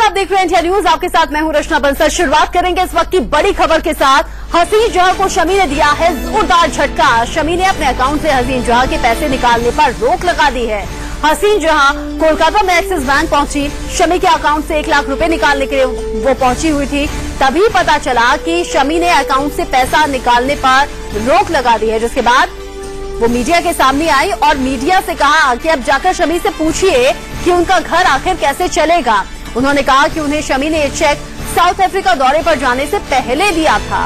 आप देख रहे हैं इंडिया न्यूज, आपके साथ मैं हूं रचना बंसल। शुरुआत करेंगे इस वक्त की बड़ी खबर के साथ। हसीन जहां को शमी ने दिया है जोरदार झटका। शमी ने अपने अकाउंट से हसीन जहां के पैसे निकालने पर रोक लगा दी है। हसीन जहां कोलकाता में एक्सिस बैंक पहुंची, शमी के अकाउंट से 1 लाख रुपए निकालने के लिए वो पहुंची हुई थी। तभी पता चला कि शमी ने अकाउंट से पैसा निकालने पर रोक लगा दी है, जिसके बाद वो मीडिया के सामने आई और मीडिया से कहा कि अब जाकर शमी से पूछिए कि उनका घर आखिर कैसे चलेगा। उन्होंने कहा कि उन्हें शमी ने ये चेक साउथ अफ्रीका दौरे पर जाने से पहले दिया था।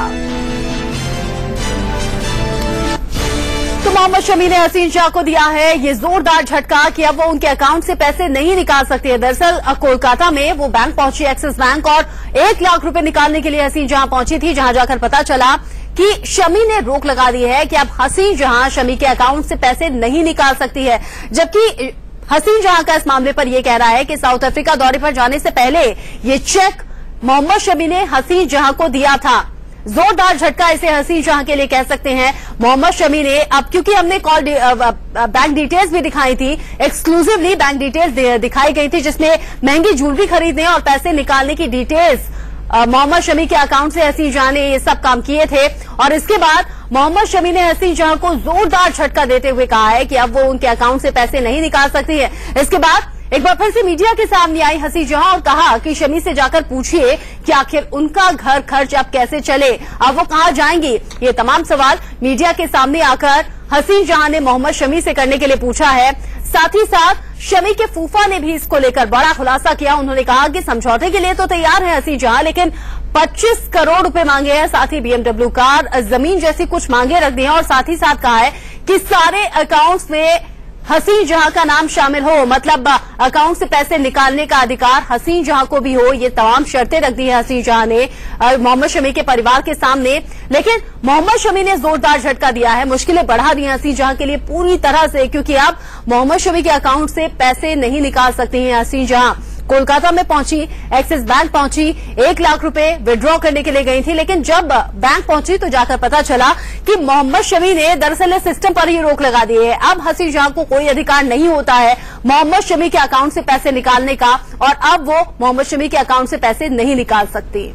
तो मोहम्मद शमी ने हसीन शाह को दिया है ये जोरदार झटका कि अब वो उनके अकाउंट से पैसे नहीं निकाल सकती है। दरअसल कोलकाता में वो बैंक पहुंची, एक्सिस बैंक, और 1 लाख रुपए निकालने के लिए हसीन जहां पहुंची थी, जहां जाकर पता चला कि शमी ने रोक लगा दी है कि अब हसीन जहां शमी के अकाउंट से पैसे नहीं निकाल सकती है। जबकि हसीन जहां का इस मामले पर यह कह रहा है कि साउथ अफ्रीका दौरे पर जाने से पहले ये चेक मोहम्मद शमी ने हसीन जहां को दिया था। जोरदार झटका इसे हसीन जहां के लिए कह सकते हैं। मोहम्मद शमी ने अब, क्योंकि हमने बैंक डिटेल्स भी दिखाई थी, एक्सक्लूसिवली बैंक डिटेल्स दिखाई गई थी, जिसमें महंगी ज्वेलरी खरीदने और पैसे निकालने की डिटेल्स मोहम्मद शमी के अकाउंट से हसीन जहां ने ये सब काम किए थे। और इसके बाद मोहम्मद शमी ने हसीन जहां को जोरदार झटका देते हुए कहा है कि अब वो उनके अकाउंट से पैसे नहीं निकाल सकती है। इसके बाद एक बार फिर से मीडिया के सामने आई हसीन जहां और कहा कि शमी से जाकर पूछिए कि आखिर उनका घर खर्च अब कैसे चले, अब वो कहां जाएंगी। ये तमाम सवाल मीडिया के सामने आकर हसीन जहां ने मोहम्मद शमी से करने के लिए पूछा है। साथ ही साथ शमी के फूफा ने भी इसको लेकर बड़ा खुलासा किया। उन्होंने कहा कि समझौते के लिए तो तैयार है हसीन जहां, लेकिन 25 करोड़ रुपए मांगे हैं, साथ ही BMW कार, जमीन जैसी कुछ मांगे रख दी हैं, और साथ ही साथ कहा है कि सारे अकाउंट्स में हसीन जहां का नाम शामिल हो, मतलब अकाउंट से पैसे निकालने का अधिकार हसीन जहां को भी हो। ये तमाम शर्तें रख दी है हसीन जहां ने मोहम्मद शमी के परिवार के सामने। लेकिन मोहम्मद शमी ने जोरदार झटका दिया है, मुश्किलें बढ़ा दी हैं हसीन जहां के लिए पूरी तरह से, क्योंकि अब मोहम्मद शमी के अकाउंट से पैसे नहीं निकाल सकती हैं हसीन जहां। कोलकाता में पहुंची, एक्सिस बैंक पहुंची, 1 लाख रुपए विड्रॉ करने के लिए गई थी, लेकिन जब बैंक पहुंची तो जाकर पता चला कि मोहम्मद शमी ने दरअसल सिस्टम पर ही रोक लगा दी है। अब हसीन जहां को कोई अधिकार नहीं होता है मोहम्मद शमी के अकाउंट से पैसे निकालने का, और अब वो मोहम्मद शमी के अकाउंट से पैसे नहीं निकाल सकती।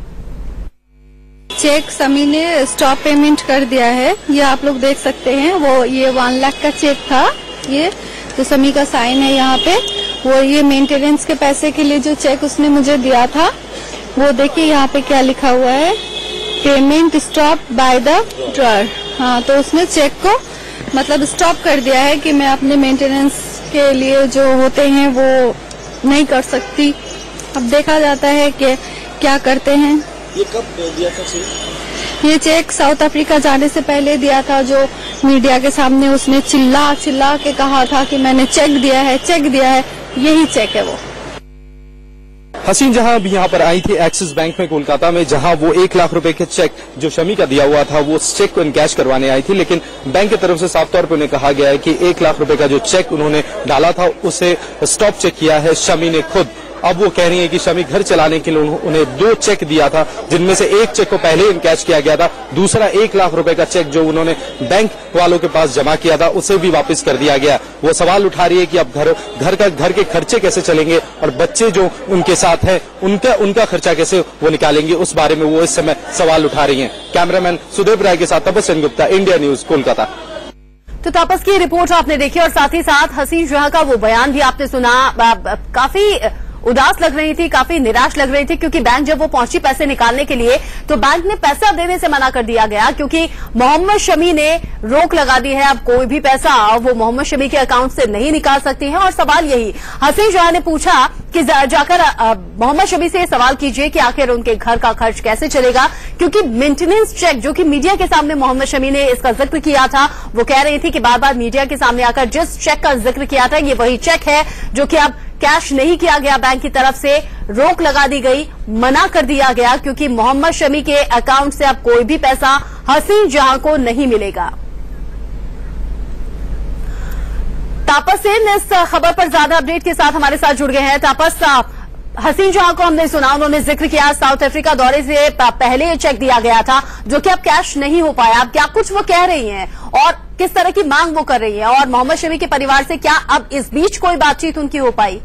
चेक शमी ने स्टॉप पेमेंट कर दिया है, ये आप लोग देख सकते हैं। वो ये 1 लाख का चेक था, ये तो शमी का साइन है यहाँ पे। वो ये मेंटेनेंस के पैसे के लिए जो चेक उसने मुझे दिया था, वो देखिए यहाँ पे क्या लिखा हुआ है, payment stop by the drawer. हाँ, तो उसने चेक को मतलब स्टॉप कर दिया है कि मैं अपने मेंटेनेंस के लिए जो होते हैं वो नहीं कर सकती। अब देखा जाता है कि क्या करते हैं। ये कब दिया था चेक? ये चेक साउथ अफ्रीका जाने से पहले दिया था, जो मीडिया के सामने उसने चिल्ला चिल्ला के कहा था कि मैंने चेक दिया है, चेक दिया है। यही चेक है वो। हसीन जहां भी यहाँ पर आई थी एक्सिस बैंक में कोलकाता में, जहां वो 1 लाख रुपए के चेक जो शमी का दिया हुआ था, वो चेक को इनकैश करवाने आई थी। लेकिन बैंक की तरफ से साफ तौर पर उन्हें कहा गया है कि 1 लाख रुपए का जो चेक उन्होंने डाला था उसे स्टॉप चेक किया है शमी ने खुद। अब वो कह रही है कि शमी घर चलाने के लिए उन्हें 2 चेक दिया था, जिनमें से एक चेक को पहले इनकैश किया गया था, दूसरा 1 लाख रुपए का चेक जो उन्होंने बैंक वालों के पास जमा किया था उसे भी वापस कर दिया गया। वो सवाल उठा रही है कि अब घर के खर्चे कैसे चलेंगे, और बच्चे जो उनके साथ हैं उनका खर्चा कैसे वो निकालेंगे, उस बारे में वो इस समय सवाल उठा रही है। कैमरामैन सुदेव राय के साथ तपस सेनगुप्ता, इंडिया न्यूज, कोलकाता। तो तापस की रिपोर्ट आपने देखी, और साथ ही साथ हसीन जहां का वो बयान भी आपने सुना। काफी उदास लग रही थी, काफी निराश लग रही थी, क्योंकि बैंक जब वो पहुंची पैसे निकालने के लिए तो बैंक ने पैसा देने से मना कर दिया गया, क्योंकि मोहम्मद शमी ने रोक लगा दी है। अब कोई भी पैसा वो मोहम्मद शमी के अकाउंट से नहीं निकाल सकती है। और सवाल यही हसीन जहां ने पूछा कि जाकर मोहम्मद शमी से सवाल कीजिए कि आखिर उनके घर का खर्च कैसे चलेगा, क्योंकि मेंटेनेंस चेक जो कि मीडिया के सामने मोहम्मद शमी ने इसका जिक्र किया था, वो कह रही थी कि बार बार मीडिया के सामने आकर जिस चेक का जिक्र किया था ये वही चेक है जो कि अब कैश नहीं किया गया, बैंक की तरफ से रोक लगा दी गई, मना कर दिया गया, क्योंकि मोहम्मद शमी के अकाउंट से अब कोई भी पैसा हसीन जहां को नहीं मिलेगा। तापस सिंह इस खबर पर ज्यादा अपडेट के साथ हमारे साथ जुड़ गए हैं। तापस, हसीन जहां को हमने सुना, उन्होंने जिक्र किया साउथ अफ्रीका दौरे से पहले ये चेक दिया गया था जो कि अब कैश नहीं हो पाया। अब क्या कुछ वो कह रही हैं और किस तरह की मांग वो कर रही हैं, और मोहम्मद शमी के परिवार से क्या अब इस बीच कोई बातचीत उनकी हो पाई?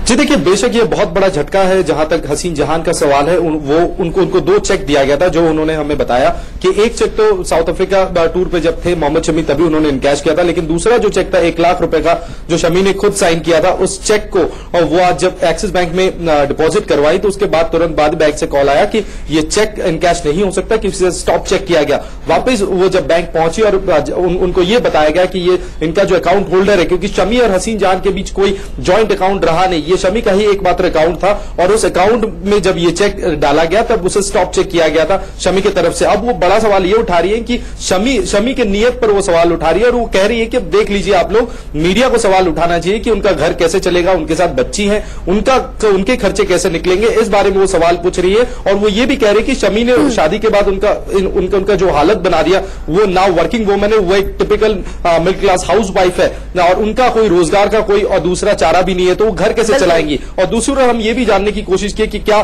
जी देखिए, बेशक ये बहुत बड़ा झटका है। जहां तक हसीन जहान का सवाल है, उनको 2 चेक दिया गया था, जो उन्होंने हमें बताया कि एक चेक तो साउथ अफ्रीका टूर पे जब थे मोहम्मद शमी तभी उन्होंने इनकैश किया था, लेकिन दूसरा जो चेक था 1 लाख रुपए का, जो शमी ने खुद साइन किया था, उस चेक को और वो आज जब एक्सिस बैंक में डिपॉजिट करवाई तो उसके बाद तुरंत बाद बैंक से कॉल आया कि ये चेक इनकैश नहीं हो सकता, किसी से स्टॉप चेक किया गया। वापस वो जब बैंक पहुंची और उनको ये बताया गया कि ये इनका जो अकाउंट होल्डर है, क्योंकि शमी और हसीन जहान के बीच कोई ज्वाइंट अकाउंट रहा नहीं, ये शमी का ही एकमात्र अकाउंट था और उस अकाउंट में जब ये चेक डाला गया तब उसे स्टॉप चेक किया गया था शमी की तरफ से। अब वो बड़ा सवाल ये उठा रही है कि शमी के नियत पर वो सवाल उठा रही है और वो कह रही है कि देख लीजिए आप लोग, मीडिया को सवाल उठाना चाहिए कि उनका घर कैसे चलेगा, उनके साथ बच्ची है, उनके खर्चे कैसे निकलेंगे, इस बारे में वो सवाल पूछ रही है। और वो ये भी कह रही है कि शमी ने शादी के बाद उनका जो हालत बना दिया, वो नाउ वर्किंग वुमन है, वो एक typical middle class house wife है और उनका कोई रोजगार का कोई और दूसरा चारा भी नहीं है, तो वो घर कैसे चलाएंगी। और दूसरी ओर हम ये भी जानने की कोशिश की कि क्या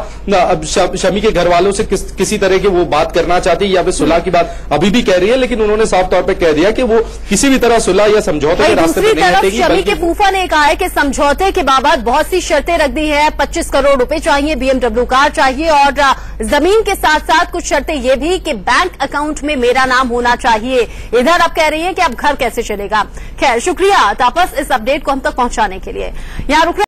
शमी के घर वालों से किसी तरह की वो बात करना चाहती है या फिर सुलह की बात अभी भी कह रही है, लेकिन उन्होंने साफ तौर पर कह दिया कि वो किसी भी तरह सुलह या समझौते के रास्ते पर नहीं हटेगी। शमी के फूफा ने कहा है कि समझौते के बाबत बहुत सी शर्तें रख दी है, 25 करोड़ रुपए चाहिए, BMW कार चाहिए और जमीन के साथ साथ कुछ शर्तें ये भी कि बैंक अकाउंट में मेरा नाम होना चाहिए। इधर आप कह रही हैं कि अब घर कैसे चलेगा। खैर, शुक्रिया तापस इस अपडेट को हम तक पहुंचाने के लिए। यहां रुक